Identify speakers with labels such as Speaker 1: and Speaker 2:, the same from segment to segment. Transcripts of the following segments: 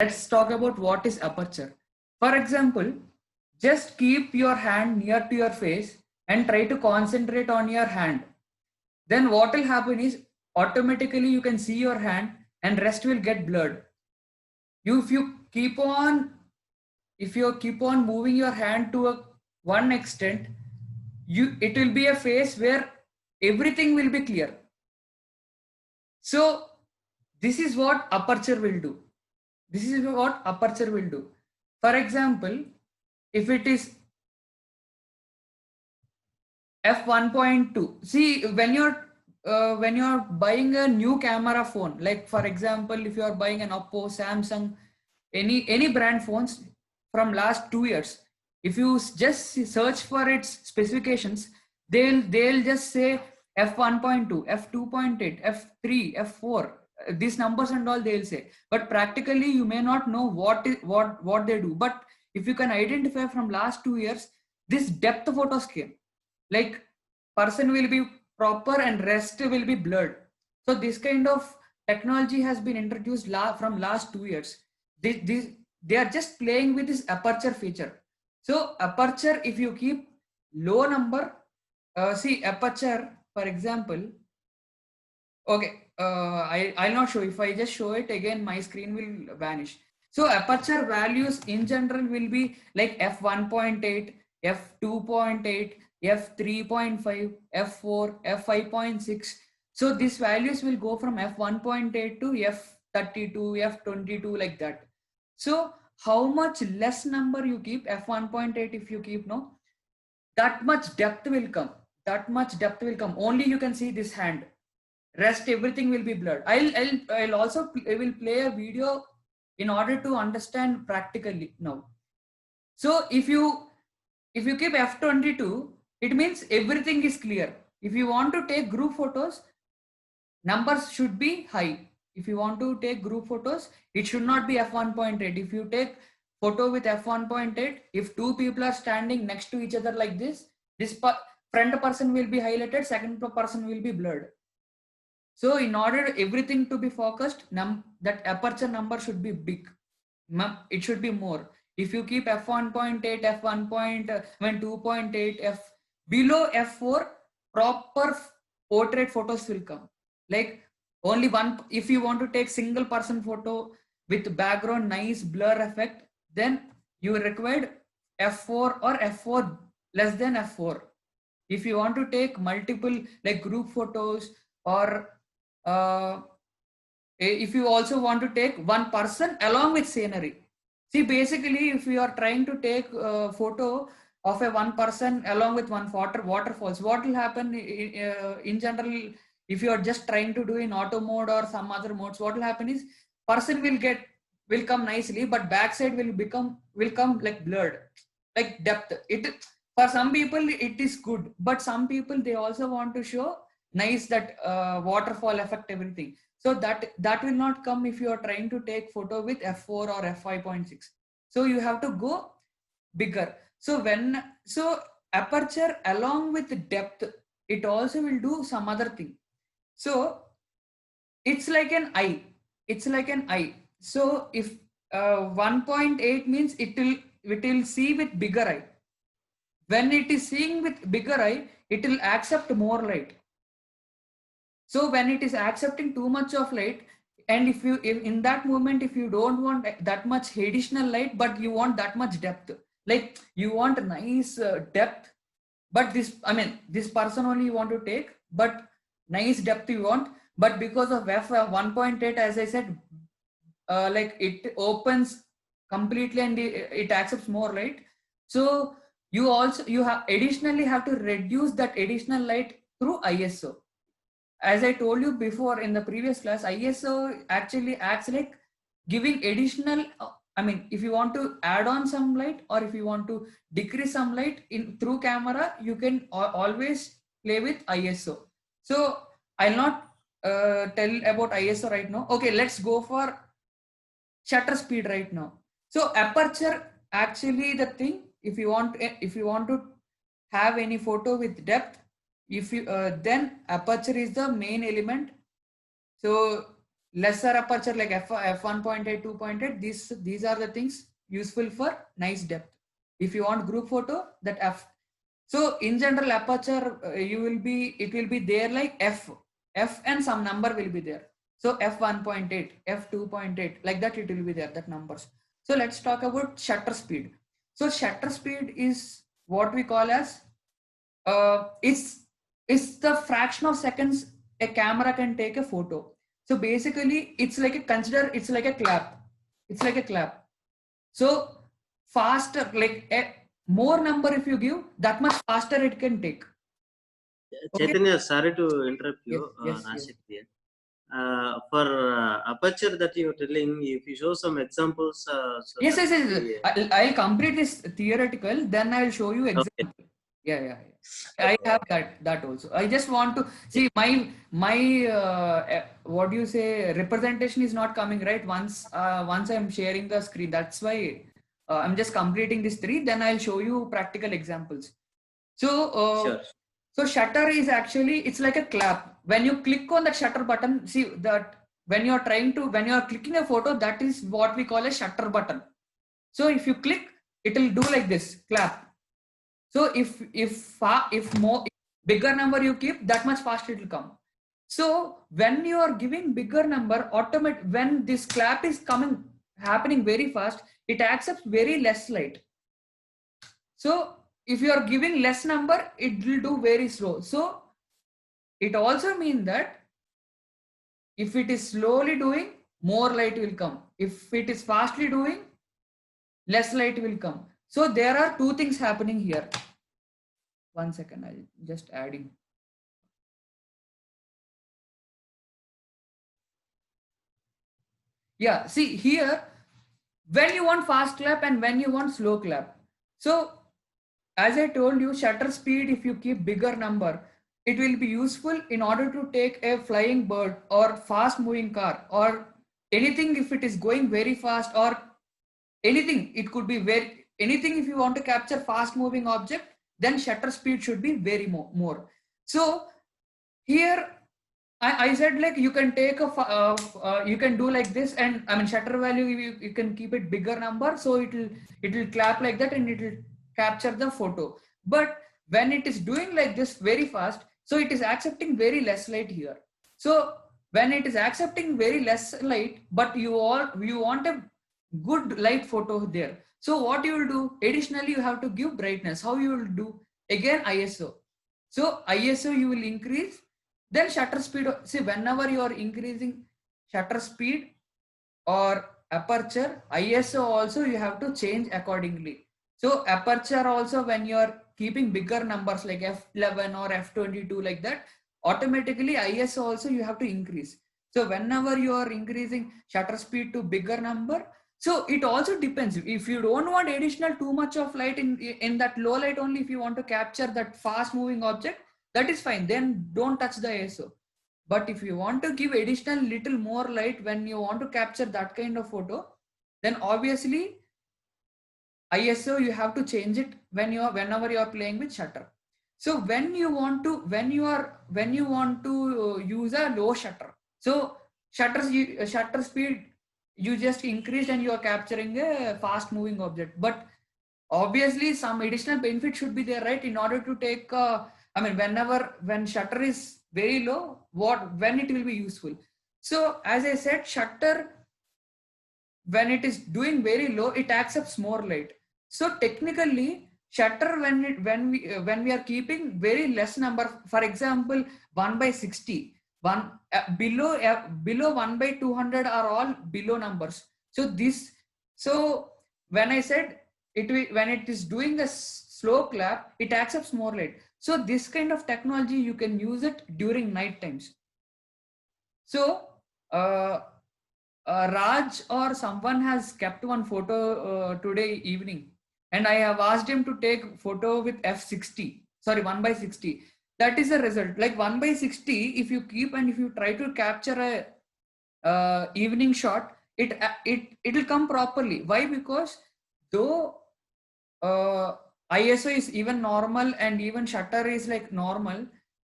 Speaker 1: let's talk about what is aperture. For example, just keep your hand near to your face and try to concentrate on your hand. Then what will happen is automatically you can see your hand and rest will get blurred. If you keep on moving your hand to one extent, it will be a phase where everything will be clear. So this is what aperture will do. This is what aperture will do. For example, if it is f1.2, see when you're buying a new camera phone, like for example, if you are buying an Oppo, Samsung, any brand phones from last 2 years, if you just search for its specifications, they'll just say f1.2, f2.8, f3, f4, these numbers and all they'll say, but practically you may not know what they do. But if you can identify from last 2 years, this depth photos came, like person will be proper and rest will be blurred. So this kind of technology has been introduced from last 2 years. They are just playing with this aperture feature. So aperture, if you keep low number, see aperture, for example, okay, I'll not show. If I just show it again, my screen will vanish. So aperture values in general will be like f1.8, f2.8, f3.5, f4, f5.6. So these values will go from f1.8 to f32, f22, like that. So how much less number you keep, f1.8 if you keep, no, that much depth will come. That much depth will come. Only you can see this hand. Rest everything will be blurred. I'll also I will play a video in order to understand practically now. So if you keep f22, it means everything is clear. If you want to take group photos, numbers should be high. If you want to take group photos, it should not be f1.8. If you take photo with f1.8, if two people are standing next to each other like this front person will be highlighted, second person will be blurred. So in order everything to be focused, that aperture number should be big. It should be more. If you keep f1.8, f2.8, below f4, proper portrait photos will come. Like only one, if you want to take single person photo with background nice blur effect, then you required f4 or f4 less than f4. If you want to take multiple like group photos, or if you also want to take one person along with scenery. See, basically, if you are trying to take a photo of a one person along with one waterfalls, what will happen in general, if you are just trying to do in auto mode or some other modes, what will happen is person will come nicely, but backside will come like blurred, like depth. For some people it is good, but some people they also want to show nice that waterfall effect, everything. So that will not come if you are trying to take photo with f4 or f5.6. So you have to go bigger. So aperture along with depth, it also will do some other thing. So it's like an eye. So if 1.8 means it will see with bigger eye. When it is seeing with bigger eye, it will accept more light. So when it is accepting too much of light, and if in that moment, if you don't want that much additional light, but you want that much depth, like you want a nice depth, but this person only you want to take, but nice depth you want, but because of f1.8, as I said, like it opens completely and it accepts more light. So you additionally have to reduce that additional light through ISO. As I told you before in the previous class, ISO actually acts like giving additional, if you want to add on some light or if you want to decrease some light through camera, you can always play with ISO. So I'll not tell about ISO right now. Okay, let's go for shutter speed right now. So aperture, actually the thing, if you want to have any photo with depth, if you then aperture is the main element. So lesser aperture like f1.8, 2.8, these are the things useful for nice depth. If you want group photo, that f. So in general aperture, it will be there like f and some number will be there. So f1.8, f2.8, like that it will be there, that numbers. So let's talk about shutter speed. So shutter speed is what we call as it's the fraction of seconds a camera can take a photo. So basically it's like it's like a clap. It's like a clap. So faster, like a more number if you give, that much faster it can take. Okay.
Speaker 2: Chaitanya, sorry to interrupt
Speaker 1: Yes,
Speaker 2: you,
Speaker 1: yes.
Speaker 2: Nashik here. For aperture that you're telling, if you show some examples, so
Speaker 1: Yes,
Speaker 2: that
Speaker 1: yes,
Speaker 2: would
Speaker 1: yes.
Speaker 2: be
Speaker 1: I'll complete this theoretical, then I'll show you
Speaker 2: okay.
Speaker 1: example. Yeah. I
Speaker 2: Okay,
Speaker 1: have
Speaker 2: okay.
Speaker 1: that also. I just want to see my what do you say, representation is not coming right once I'm sharing the screen. That's why I'm just completing this three. Then I'll show you practical examples. So
Speaker 2: Sure.
Speaker 1: so shutter is actually, it's like a clap. When you click on that shutter button, see that when you're clicking a photo, that is what we call a shutter button. So if you click, it will do like this clap. So if more bigger number you keep, that much faster it will come. So when you are giving bigger number, when this clap is happening very fast, it accepts very less light. So if you are giving less number, it will do very slow. So it also means that if it is slowly doing, more light will come. If it is fastly doing, less light will come. So there are two things happening here. 1 second, I'll just adding. Yeah, see here, when you want fast clap and when you want slow clap. So as I told you, shutter speed, if you keep bigger number, it will be useful in order to take a flying bird or fast moving car or anything. If it is going very fast or anything, it could be very anything. If you want to capture fast moving object, then shutter speed should be very more. So here I said like you can take you can do like this, and I mean shutter value, you can keep it bigger number, so it will clap like that and it will capture the photo. But when it is doing like this very fast, so it is accepting very less light here. So when it is accepting very less light, but you want a good light photo there. So what you will do? Additionally, you have to give brightness. How you will do? Again ISO. So ISO you will increase, then shutter speed. See, whenever you are increasing shutter speed or aperture, ISO also you have to change accordingly. So aperture also, when you are keeping bigger numbers like f11 or f22 like that, automatically ISO also you have to increase. So whenever you are increasing shutter speed to bigger number, so it also depends. If you don't want additional too much of light in that low light only, if you want to capture that fast moving object, that is fine. Then don't touch the ISO. But if you want to give additional little more light when you want to capture that kind of photo, then obviously ISO you have to change it whenever you are playing with shutter. So when you want to use a low shutter, so shutter speed you just increase and you are capturing a fast moving object. But obviously some additional benefit should be there, right? In order to take I mean when shutter is very low, when it will be useful. So as I said, shutter, when it is doing very low, it accepts more light. So technically shutter, when we are keeping very less number, for example 1 by 60, below 1 by 200 are all below numbers. So when I said when it is doing a slow clap, it accepts more light. So this kind of technology you can use it during night times. So uh, Raj or someone has kept one photo today evening, and I have asked him to take photo with f60. Sorry, 1 by 60. That is the result. Like 1 by 60, if you keep and if you try to capture a evening shot, it will come properly. Why? Because though ISO is even normal and even shutter is like normal,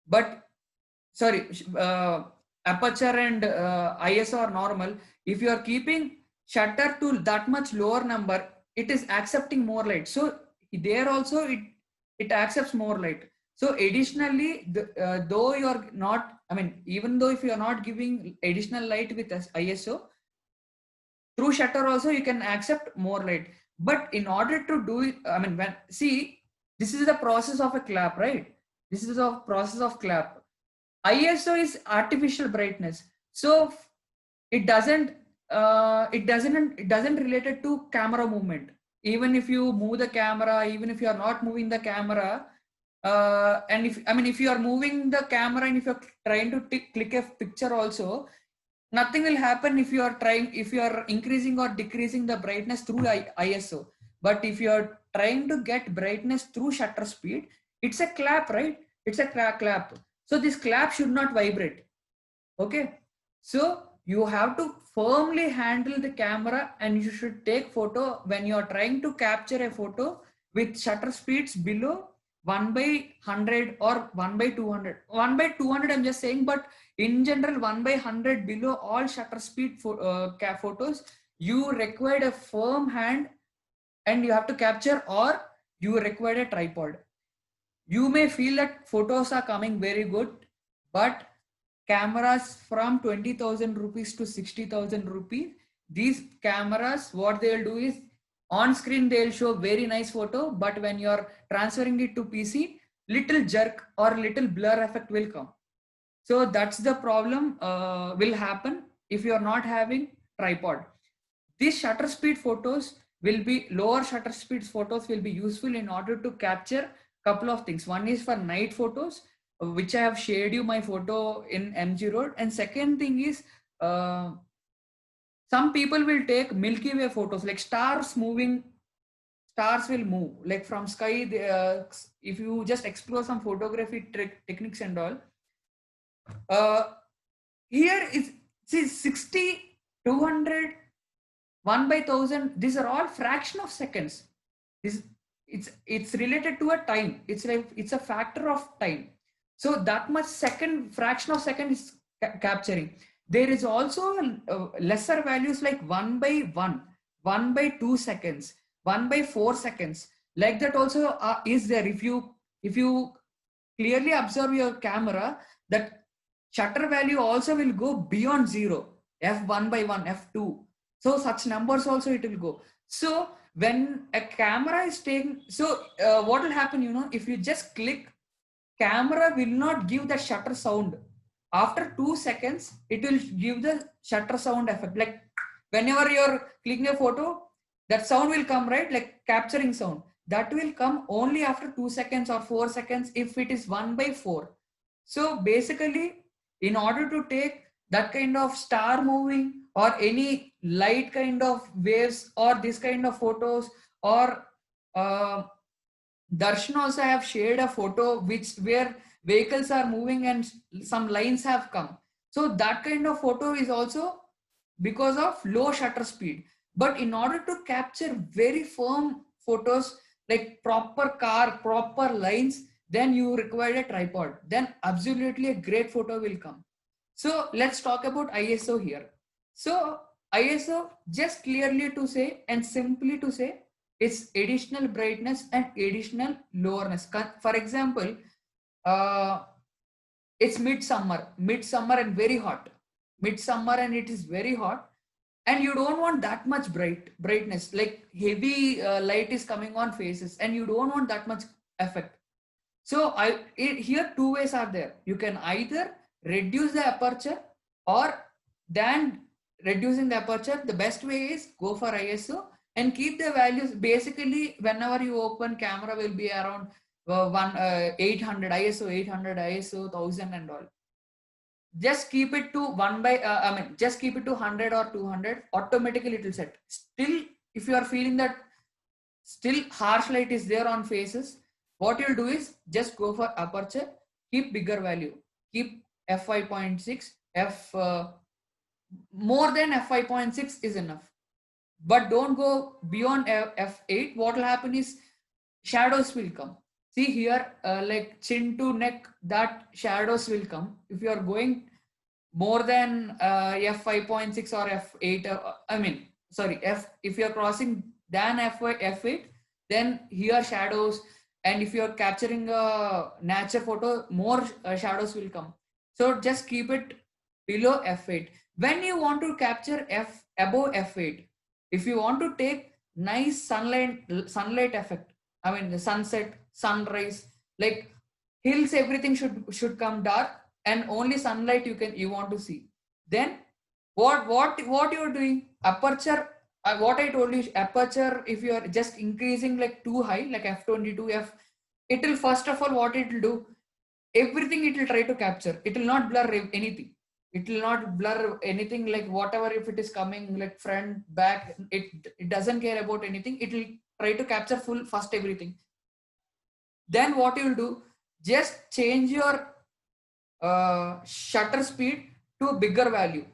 Speaker 1: but sorry. aperture and ISO are normal. If you are keeping shutter to that much lower number, it is accepting more light. So there also it accepts more light. So additionally, though you are not, I mean, even though if you are not giving additional light with ISO, through shutter also you can accept more light. But in order to do it, I mean, when see, this is the process of a clap, right? This is a process of clap. ISO is artificial brightness, so it doesn't related to camera movement. Even if you move the camera, even if you are not moving the camera, and if, I mean, if you are moving the camera and if you're trying to click a picture also, nothing will happen if you are trying, if you are increasing or decreasing the brightness through ISO. But if you are trying to get brightness through shutter speed, it's a clap, right? It's a clap. So this clap should not vibrate. Okay, so you have to firmly handle the camera and you should take photo when you are trying to capture a photo with shutter speeds below 1 by 100 or 1 by 200. 1 by 200 I'm just saying, but in general 1 by 100 below all shutter speed photos, you require a firm hand and you have to capture, or you require a tripod. You may feel that photos are coming very good, but cameras from 20,000 rupees to 60,000 rupees, these cameras, what they'll do is, on screen they'll show very nice photo, but when you're transferring it to PC, little jerk or little blur effect will come. So that's the problem will happen if you're not having tripod. These shutter speed photos will be, lower shutter speed photos will be useful in order to capture couple of things. One is for night photos, which I have shared you my photo in MG Road. And second thing is, some people will take Milky Way photos, like stars moving, stars will move like from sky. If you just explore some photography techniques and all, uh, here is, see, 60, 200, 1 by 1000, these are all fraction of seconds. This, it's related to a time. It's like, it's a factor of time. So that much second, fraction of second is capturing. There is also lesser values like 1 by 1, 1 by 2 seconds, 1 by 4 seconds, like that also is there. If you clearly observe your camera, that shutter value also will go beyond 0, f1 by 1, f2. So such numbers also it will go. So when a camera is taken, so what will happen, if you just click, camera will not give the shutter sound. After 2 seconds, it will give the shutter sound effect. Like whenever you're clicking a photo, that sound will come, right? Like capturing sound. That will come only after 2 seconds or 4 seconds if it is 1 by 4. So basically, in order to take that kind of star moving or any light kind of waves or this kind of photos, or Darshan also have shared a photo where vehicles are moving and some lines have come. So that kind of photo is also because of low shutter speed. But in order to capture very firm photos like proper car, proper lines, then you require a tripod. Then absolutely a great photo will come. So let's talk about ISO here. So ISO, just clearly to say and simply to say, it's additional brightness and additional lowerness. For example, uh, it's midsummer and very hot. Midsummer and it is very hot, and you don't want that much brightness, like heavy light is coming on faces, and you don't want that much effect. So here two ways are there. You can either reduce the aperture, or than reducing the aperture, the best way is go for ISO and keep the values. Basically, whenever you open, camera will be around 800 ISO, 800 ISO, 1000 and all. Just keep it to 1 by, just keep it to 100 or 200. Automatically it will set. Still, if you are feeling that still harsh light is there on faces, what you'll do is just go for aperture, keep bigger value, keep f5.6, more than f5.6 is enough, but don't go beyond f8. What will happen is shadows will come. See here, like chin to neck, that shadows will come. If you are going more than f5.6 or f8, if you're crossing than f8, then here shadows, and if you're capturing a nature photo, more shadows will come. So just keep it below f8. When you want to capture above f8, if you want to take nice sunlight effect, I mean the sunset, sunrise, like hills, everything should come dark, and only sunlight you want to see. Then what you're doing, aperture, what I told you, aperture, if you're just increasing like too high, like f22 it will, first of all, what it will do, everything it will try to capture, it will not blur anything, it will not blur anything, like whatever, if it is coming like front, back, it doesn't care about anything, it will try to capture full first everything. Then what you will do, just change your shutter speed to a bigger value.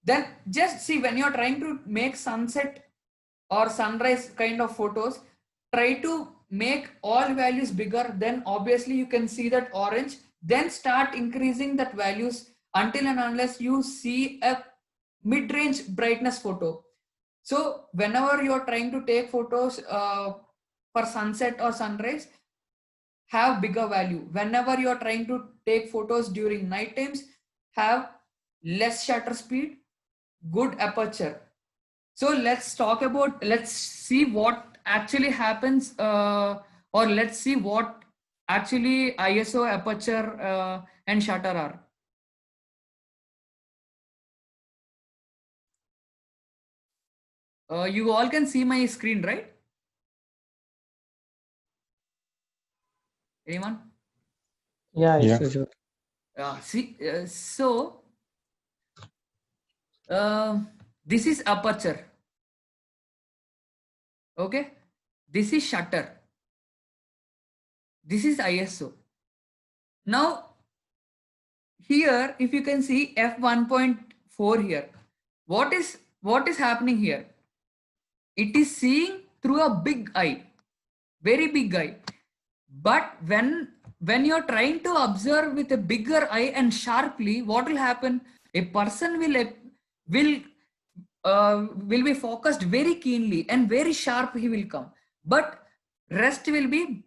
Speaker 1: Then just see, when you're trying to make sunset or sunrise kind of photos, try to make all values bigger. Then obviously you can see that orange. Then start increasing that values until and unless you see a mid-range brightness photo. So whenever you're trying to take photos for sunset or sunrise, have bigger value. Whenever you're trying to take photos during night times, have less shutter speed, good aperture. So let's see what actually happens, or let's see what actually ISO, aperture, and shutter are. You all can see my screen, right? Anyone?
Speaker 3: Yeah,
Speaker 4: Yeah.
Speaker 3: sure.
Speaker 1: See, this is aperture. Okay, this is shutter. This is ISO. Now, here, if you can see f1.4 here, what is happening here? It is seeing through a big eye, very big eye. But when you're trying to observe with a bigger eye and sharply, what will happen? A person will be focused very keenly and very sharp. He will come, but rest will be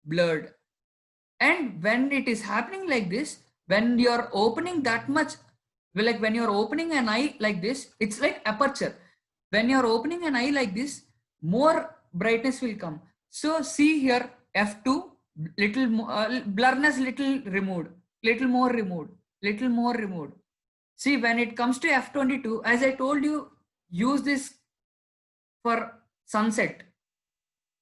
Speaker 1: blurred. And when it is happening like this, when you're opening that much, like when you're opening an eye like this, it's like aperture. When you're opening an eye like this, more brightness will come. So see here, f2, little blurriness, little removed, little more removed, little more removed. See, when it comes to f22, as I told you, use this for sunset.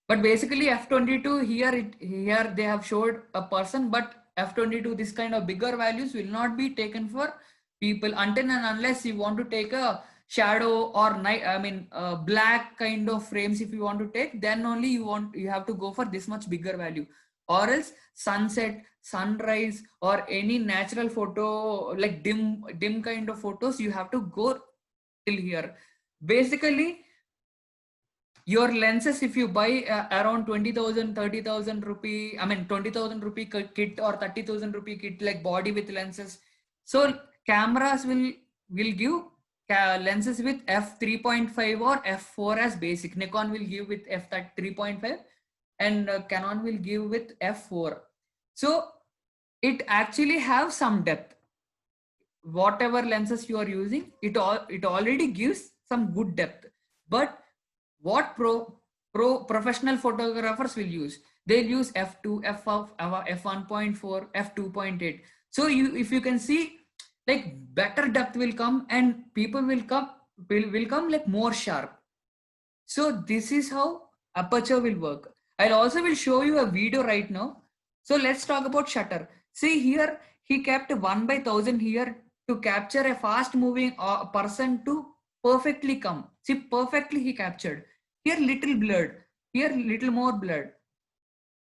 Speaker 1: But basically f22 here they have showed a person, but f22, this kind of bigger values will not be taken for people until and unless you want to take a shadow or night, black kind of frames. If you want to take, then only you have to go for this much bigger value, or else sunset, sunrise, or any natural photo, like dim kind of photos, you have to go till here. Basically, your lenses, if you buy around 20,000, 30,000 rupee, 20,000 rupee kit or 30,000 rupee kit, like body with lenses. So cameras will give lenses with f3.5 or f4 as basic. Nikon will give with f3.5 and Canon will give with f4. So it actually have some depth. Whatever lenses you are using, it already gives some good depth. But what professional photographers will use, they'll use f2, f1.4, f2.8. So if you can see, like better depth will come and people will come like more sharp. So this is how aperture will work. I'll also will show you a video right now. So let's talk about shutter. See here, he kept 1/1000 here to capture a fast moving person to perfectly come. See, perfectly he captured. Here little blurred, here little more blurred.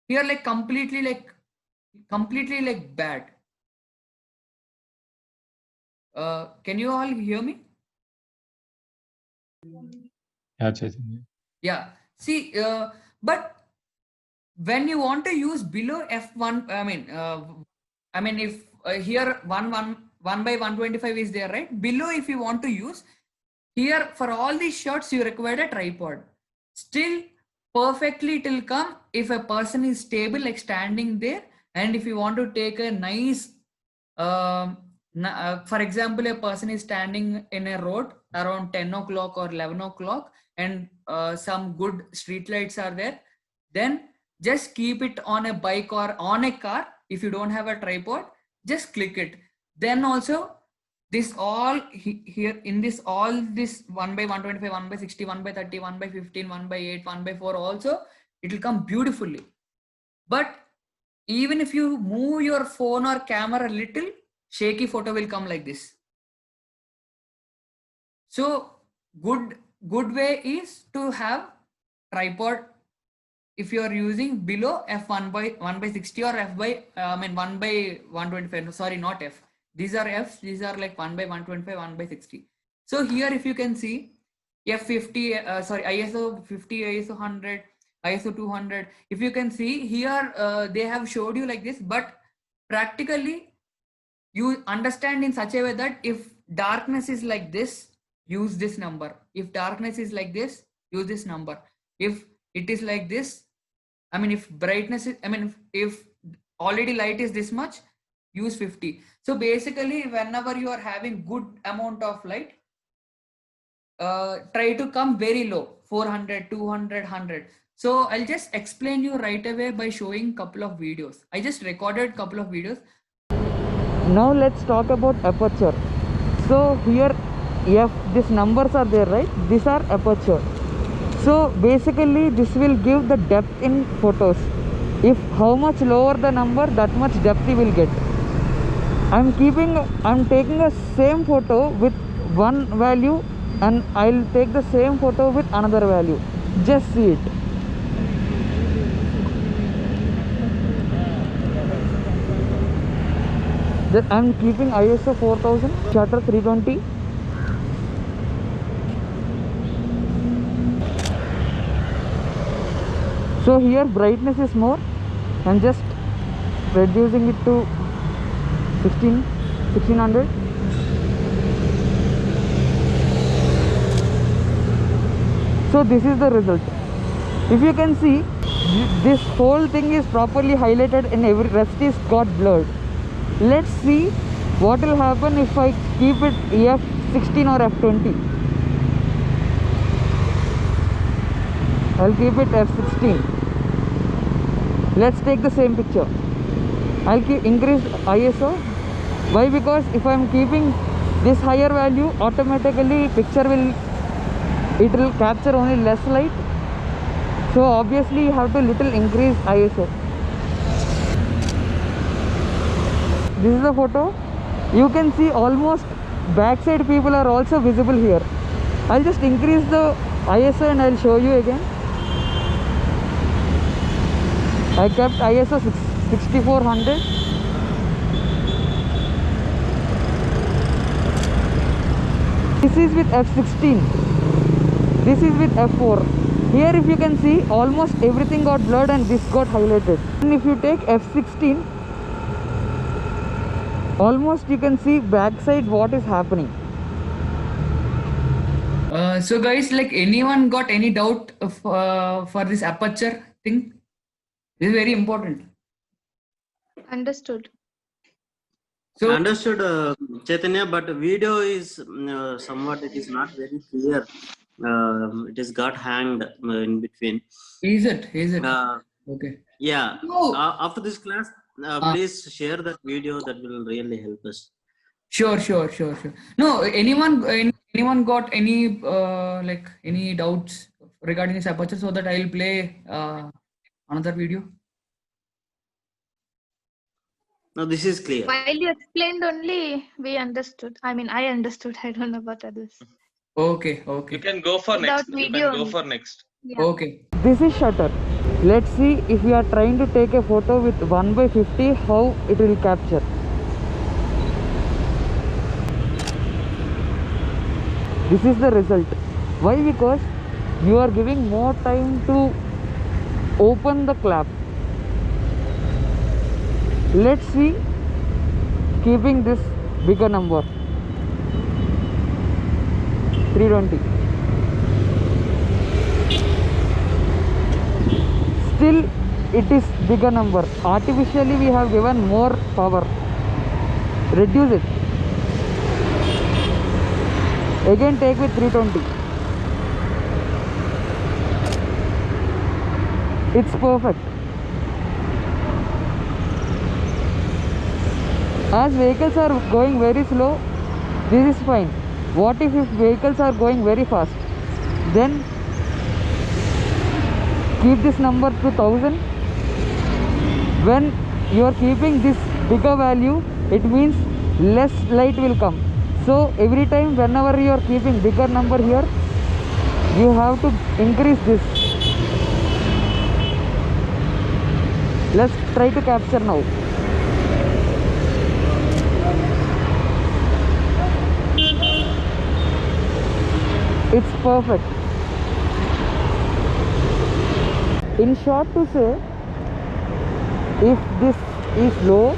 Speaker 1: Here like completely like bad. Can you all hear me?
Speaker 4: Yeah, Chaitanya.
Speaker 1: Yeah. See, but when you want to use below f1, if here 1 by 125 is there, right? Below, if you want to use, here for all these shots, you require a tripod. Still, perfectly it will come if a person is stable, like standing there, and if you want to take a nice, for example, a person is standing in a road around 10 o'clock or 11 o'clock, and some good street lights are there, then just keep it on a bike or on a car. If you don't have a tripod, just click it. Then also this all here in this all this 1 by 125, 1 by 60, 1 by 30, 1 by 15, 1 by 8, 1 by 4 also, it will come beautifully. But even if you move your phone or camera a little, shaky photo will come like this. So good way is to have tripod if you are using below f1 by 1 by 60 or f by 1 by 125. Sorry, not f. These are f's. These are like 1 by 125, 1 by 60. So here, if you can see f50, sorry, ISO 50, ISO 100, ISO 200. If you can see here, they have showed you like this, but practically you understand in such a way that if darkness is like this, use this number. If darkness is like this, use this number. If it is like this, I mean, if brightness is, I mean, if already light is this much, use 50. So basically, whenever you are having good amount of light, try to come very low, 400, 200, 100. So I'll just explain you right away by showing couple of videos. I just recorded couple of videos.
Speaker 3: Now let's talk about aperture. So here these numbers are there, right? These are aperture. So basically this will give the depth in photos. If how much lower the number, that much depth you will get. I'm taking a same photo with one value, and I'll take the same photo with another value. Just see it. I'm keeping ISO 4000, shutter 320. So here brightness is more. I'm just reducing it to 1600. So this is the result. If you can see, this whole thing is properly highlighted and every rest is got blurred. Let's see what will happen if I keep it f16 or f20. I'll keep it f16. Let's take the same picture. I'll increase ISO. Why? Because if I'm keeping this higher value, automatically picture will capture only less light. So obviously you have to little increase ISO. This is the photo. You can see almost backside people are also visible here. I'll just increase the ISO and I'll show you again. I kept ISO 6400. This is with f16. This is with f4. Here if you can see, almost everything got blurred and this got highlighted. And if you take f16, almost you can see backside what is happening.
Speaker 1: So guys, like anyone got any doubt of, for this aperture thing? This is very important.
Speaker 5: Understood.
Speaker 1: So
Speaker 2: Understood, Chaitanya, but video is somewhat, it is not very clear. It is got hanged in between.
Speaker 1: is it? Okay.
Speaker 2: Yeah.
Speaker 1: No.
Speaker 2: After this class, please share that video. That will really help us.
Speaker 1: Sure. No, anyone got any like any doubts regarding this aperture, so that I'll play another video.
Speaker 2: No, this is clear.
Speaker 5: While you explained only, we understood. I mean, I understood. I don't know about others.
Speaker 1: Okay.
Speaker 6: You can go for
Speaker 5: Without
Speaker 6: next. You
Speaker 5: video
Speaker 6: can go
Speaker 5: only.
Speaker 6: for next.
Speaker 5: Yeah.
Speaker 1: Okay.
Speaker 3: This is shutter. Let's see if we are trying to take a photo with 1 by 50, how it will capture. This is the result. Why? Because you are giving more time to open the clap. Let's see, keeping this bigger number. 320. Still it is bigger number. Artificially we have given more power. Reduce it. Again take with 320. It's perfect. As vehicles are going very slow, this is fine. What if vehicles are going very fast? Then keep this number to 1000. When you are keeping this bigger value, it means less light will come. So every time whenever you are keeping bigger number here, you have to increase this. Let's try to capture now. It's perfect. In short to say, if this is low,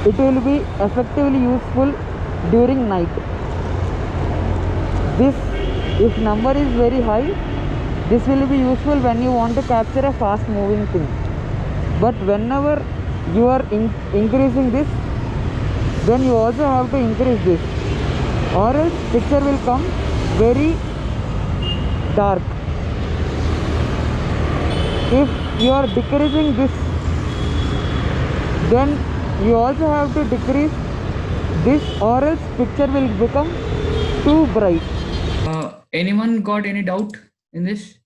Speaker 3: it will be effectively useful during night. This, if number is very high, this will be useful when you want to capture a fast moving thing. But whenever you are increasing this, then you also have to increase this, or else picture will come very dark. If you are decreasing this, then you also have to decrease this, or else picture will become too bright.
Speaker 1: Anyone got any doubt in this?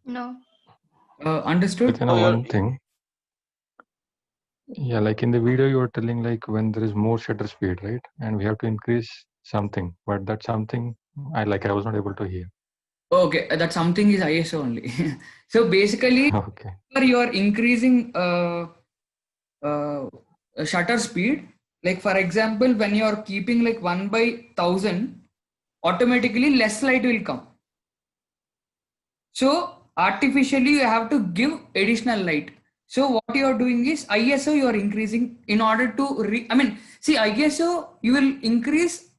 Speaker 5: No.
Speaker 1: Understood?
Speaker 4: Chaitanya, one thing. Yeah, like in the video you were telling like when there is more shutter speed, right? And we have to increase something, but that something I was not able to hear.
Speaker 1: Okay, that something is ISO only. So basically,
Speaker 4: Okay.
Speaker 1: you are increasing shutter speed. Like for example, when you are keeping like 1/1000, automatically less light will come. So artificially you have to give additional light. So what you are doing is ISO you are increasing in order to see ISO you will increase.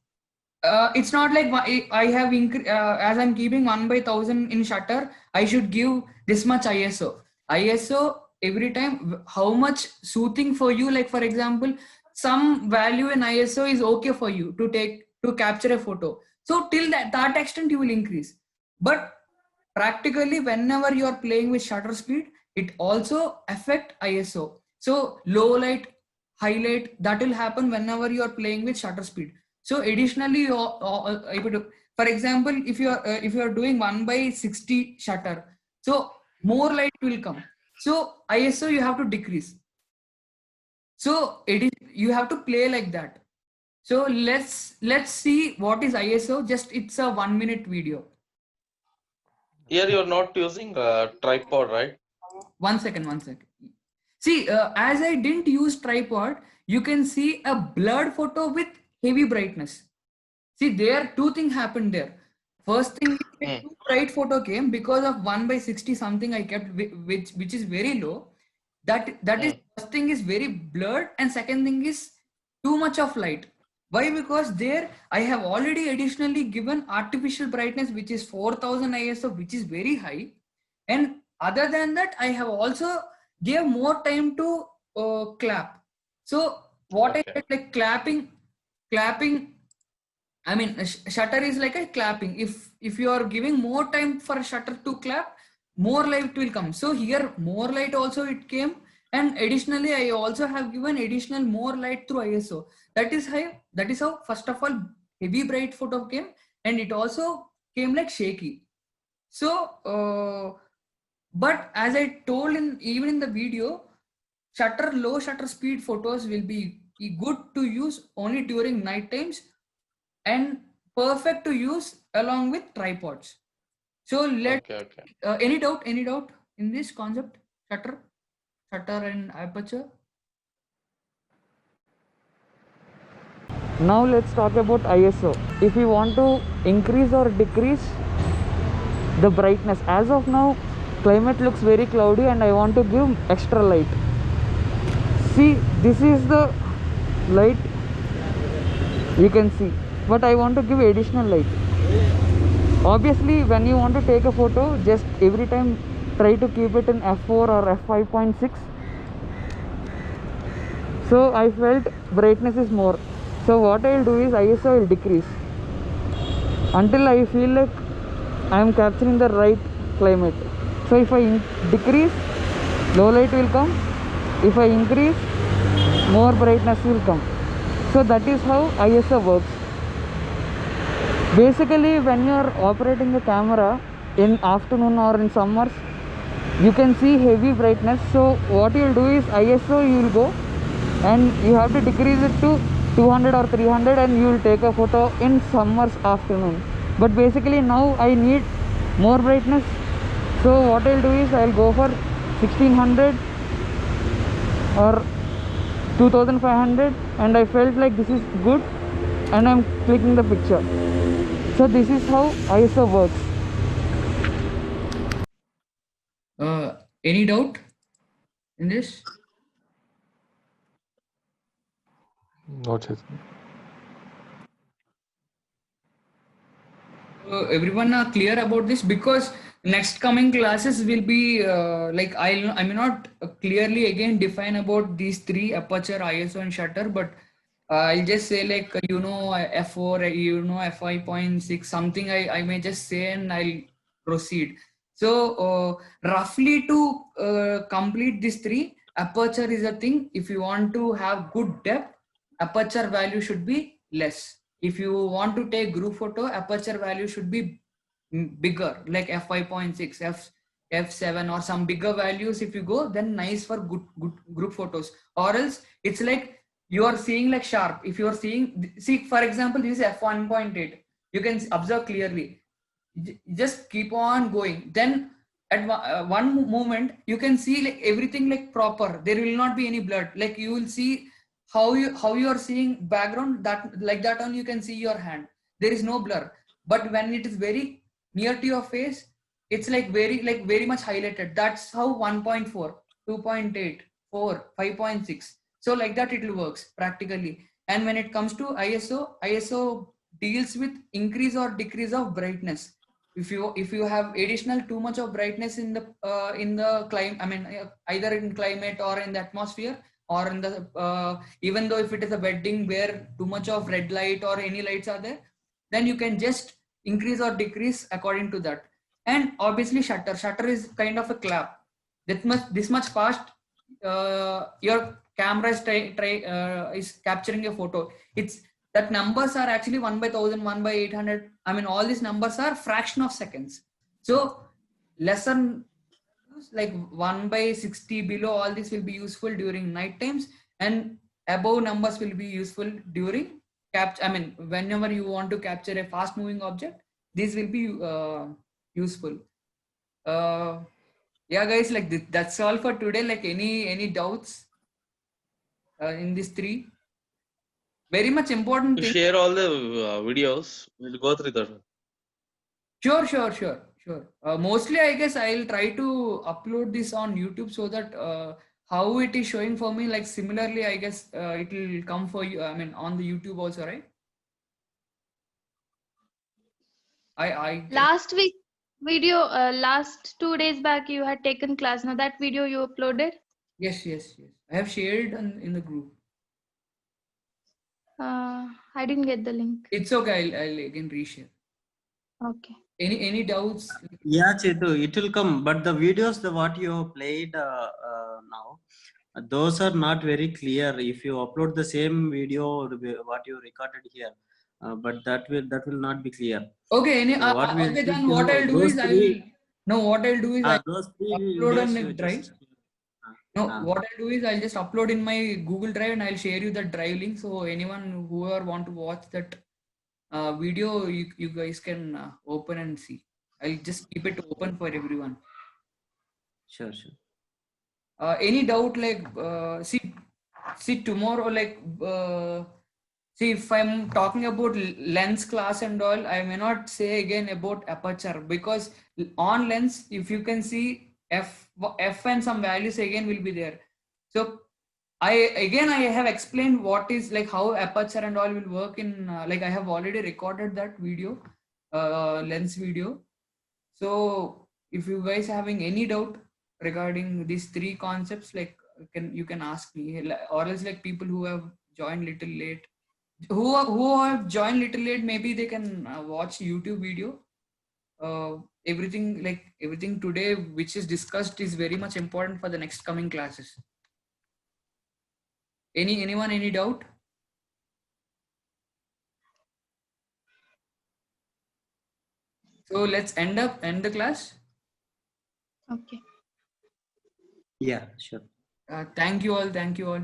Speaker 1: It's not like I have as I'm keeping 1/1000 in shutter, I should give this much ISO. ISO every time how much soothing for you. Like for example, some value in ISO is okay for you to capture a photo. So till that extent you will increase. But practically whenever you are playing with shutter speed, it also affect ISO. So low light, highlight, that will happen whenever you are playing with shutter speed. So additionally, for example, if you are doing 1/60 shutter, so more light will come. So ISO you have to decrease. So you have to play like that. So let's see what is ISO. Just it's a 1 minute video.
Speaker 6: Here you're not using a tripod, right?
Speaker 1: One second. See, as I didn't use tripod, you can see a blurred photo with heavy brightness. See, there two things happened there. First thing, too bright photo came because of 1/60 something I kept, which is very low. That is first thing is very blurred, and second thing is too much of light. Why? Because there I have already additionally given artificial brightness, which is 4000 ISO, which is very high, and other than that, I have also gave more time to clap. So what I said, like clapping. I mean, shutter is like a clapping. If you are giving more time for shutter to clap, more light will come. So here more light also it came, and additionally I also have given additional more light through ISO. That is how first of all heavy bright photo came, and it also came like shaky. So but as I told even in the video, low shutter speed photos will be good to use only during night times and perfect to use along with tripods. So any doubt in this concept, shutter and aperture?
Speaker 3: Now let's talk about ISO. If you want to increase or decrease the brightness, as of now climate looks very cloudy and I want to give extra light. See, this is the light you can see, but I want to give additional light. Obviously when you want to take a photo, just every time try to keep it in f4 or f5.6. so I felt brightness is more, so what I'll do is ISO will decrease until I feel like I am capturing the right climate. So if I decrease, low light will come. If I increase, more brightness will come. So that is how ISO works. Basically when you are operating a camera in afternoon or in summers, you can see heavy brightness. So what you will do is ISO you will go and you have to decrease it to 200 or 300 and you will take a photo in summer's afternoon. But basically now I need more brightness, so what I'll do is I'll go for 1600 or 2500, and I felt like this is good and I'm clicking the picture. So this is how ISO works.
Speaker 1: Any doubt in this?
Speaker 4: No, Chetan.
Speaker 1: Everyone are clear about this, because next coming classes will be like I may not clearly again define about these three: aperture, ISO, and shutter, but I'll just say like f4, f5.6, something I may just say and I'll proceed. So roughly to complete these three, aperture is a thing. If you want to have good depth, aperture value should be less. If you want to take group photo, aperture value should be bigger, like f5.6, f7, or some bigger values. If you go, then nice for good group photos. Or else it's like you are seeing like sharp. If you are seeing, see for example, this is f1.8, you can observe clearly. Just keep on going, then at one moment you can see like everything like proper. There will not be any blur. Like you will see how you are seeing background, that like that only you can see your hand. There is no blur. But when it is very near to your face, it's like very much highlighted. That's how 1.4, 2.8, 4, 5.6. So like that it works practically. And when it comes to ISO deals with increase or decrease of brightness. If you have additional too much of brightness in the climate, I mean either in climate or in the atmosphere, or in the even though if it is a wedding where too much of red light or any lights are there, then you can just increase or decrease according to that. And obviously shutter is kind of a clap. This much fast your camera is capturing a photo. It's that numbers are actually 1/1000, 1/800. I mean, all these numbers are fraction of seconds. So lesser like 1/60 below, all this will be useful during night times, and above numbers will be useful during capture. I mean, whenever you want to capture a fast moving object, this will be useful. Yeah guys, like that's all for today. Like any doubts in these three? Very much important
Speaker 6: You
Speaker 1: thing.
Speaker 6: share all the videos. We'll go through that.
Speaker 1: Sure. Mostly, I guess I'll try to upload this on YouTube, so that how it is showing for me, like similarly, I guess it will come for you. I mean, on the YouTube also, right? I guess.
Speaker 5: Last week video, last 2 days back, you had taken class. Now that video you uploaded.
Speaker 1: Yes. I have shared in the group.
Speaker 5: I didn't get the link.
Speaker 1: It's okay. I'll again reshare.
Speaker 5: Okay.
Speaker 1: Any doubts?
Speaker 2: Yeah, Chetu, it will come. But the videos, what you played now, those are not very clear. If you upload the same video what you recorded here, but that will not be clear.
Speaker 1: Okay.
Speaker 2: So what we'll
Speaker 1: Okay.
Speaker 2: do,
Speaker 1: Then what I'll do
Speaker 2: those
Speaker 1: is
Speaker 2: three,
Speaker 1: what I'll do is I'll
Speaker 2: those three
Speaker 1: upload on
Speaker 2: videos
Speaker 1: my
Speaker 2: you
Speaker 1: drive.
Speaker 2: just.
Speaker 1: No, what I'll do is I'll just upload in my Google Drive and I'll share you the drive link. So anyone whoever want to watch that video, you guys can open and see. I'll just keep it open for everyone.
Speaker 2: Sure.
Speaker 1: Any doubt, like see tomorrow, like see if I'm talking about lens class and all, I may not say again about aperture, because on lens, if you can see f and some values again will be there. So I have explained what is like how aperture and all will work in like I have already recorded that video, lens video. So if you guys having any doubt regarding these three concepts, like you can ask me, or else like people who have joined little late, who have joined little late, maybe they can watch YouTube video. Everything today which is discussed is very much important for the next coming classes. Anyone any doubt? So let's end the class.
Speaker 5: Okay.
Speaker 2: Yeah, sure.
Speaker 1: Thank you all.